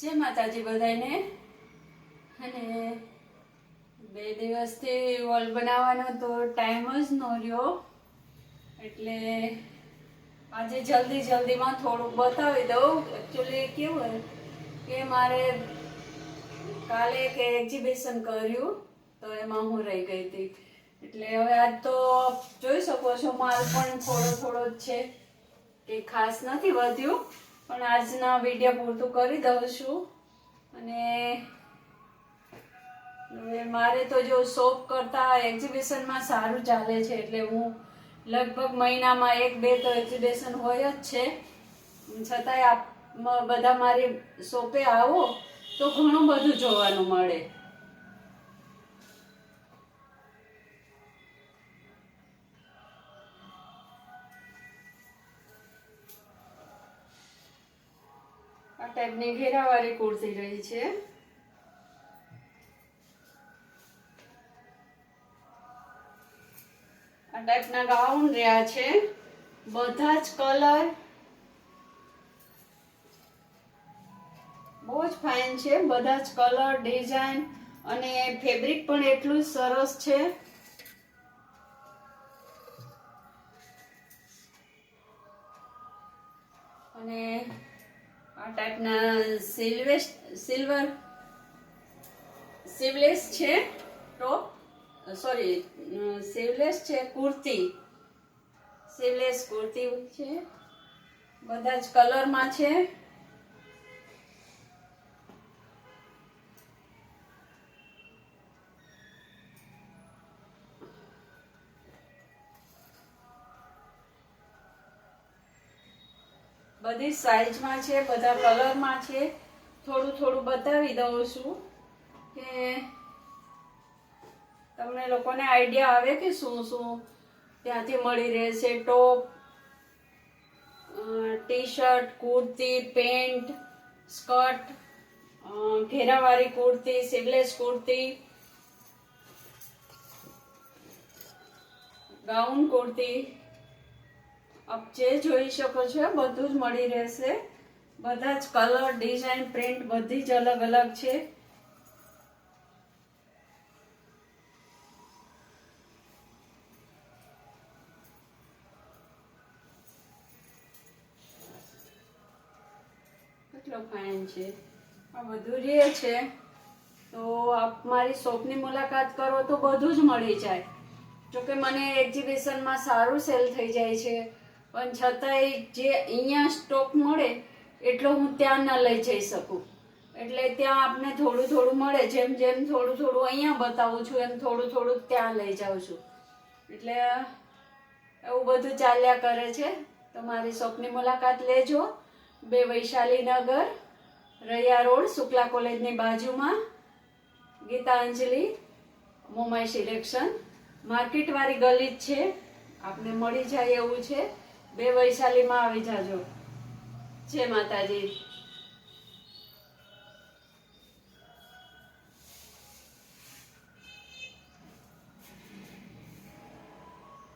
જય માતાજી બધાને. અને 2 દિવસથી વોલ બનાવવાનો તો ટાઈમ જ ન રહ્યો, એટલે આજે જલ્દીમાં થોડુંક બતાવી દઉં. એકચ્યુઅલી કેવું હોય કે મારે કાલે એક એક્ઝિબિશન કર્યું તો એમાં હું રહી ગઈ હતી, એટલે હવે આજ તો જોઈ શકો છો માલ પણ થોડો જ છે, કે ખાસ નથી વધ્યું, પણ આજના વિડીયો પૂરતું કરી દઉં છું. અને હવે મારે તો જો શોપ કરતા એક્ઝિબિશનમાં સારું ચાલે છે, એટલે હું લગભગ મહિનામાં 1-2 તો એક્ઝિબિશન હોય જ છે. છતાંય આપ બધા મારી શોપે આવો તો ઘણું બધું જોવાનું મળે. આ ટાઈપની ઘેરાવાળી કુર્તી રહી છે. આ ટાઈપના ગાઉન રહ્યા છે, બધા જ કલર બહુ જ ફાઇન છે, બધા જ કલર, ડિઝાઇન અને ફેબ્રિક પણ એટલું જ સરસ છે. અને આ ટાઈપના સીવલેસ છે ટોપ, સોરી સીવલેસ છે કુર્તી, સીવલેસ કુર્તી છે, બધા જ કલરમાં છે. બધી સાઈઝમાં છે, બધા કલરમાં છે. થોડું બતાવી દઉં છું કે તમને લોકોને આઈડિયા આવે કે શું ત્યાંથી મળી રહેશે. Top, T shirt, kurti, pant, skirt, ઘેરાવાળી કુર્તી, સીવલેસ કુર્તી, ગાઉન કુર્તી, આપ જે જોઈ શકો છો બધું જ મળી રહેશે. બધા જ કલર, ડિઝાઇન, પ્રિન્ટ બધી જ અલગ છે. કેટલો ફાઇન છે. આ બધું રહે છે, તો આપ મારી શોપની મુલાકાત કરો તો બધું જ મળી જાય. જોકે મને એક્ઝિબિશનમાં સારું સેલ થઈ જાય છે, પણ છતાંય જે અહીંયા સ્ટોક મળે એટલો હું ત્યાં ન લઈ જઈ શકું, એટલે ત્યાં આપને થોડું મળે. જેમ થોડું અહીંયા બતાવું છું એમ થોડું ત્યાં લઈ જાઉં છું, એટલે એવું બધું ચાલ્યા કરે છે. તો મારી શોપની મુલાકાત લેજો. 2 વૈશાલીનગર, રૈયા રોડ, શુક્લા કોલેજની બાજુમાં, ગીતાંજલિ મોમાઈ સિલેક્શન, માર્કેટવાળી ગલી જ છે, આપને મળી જાય એવું છે. 2 વૈશાલીમાં આવી જાજો. જય માતાજી.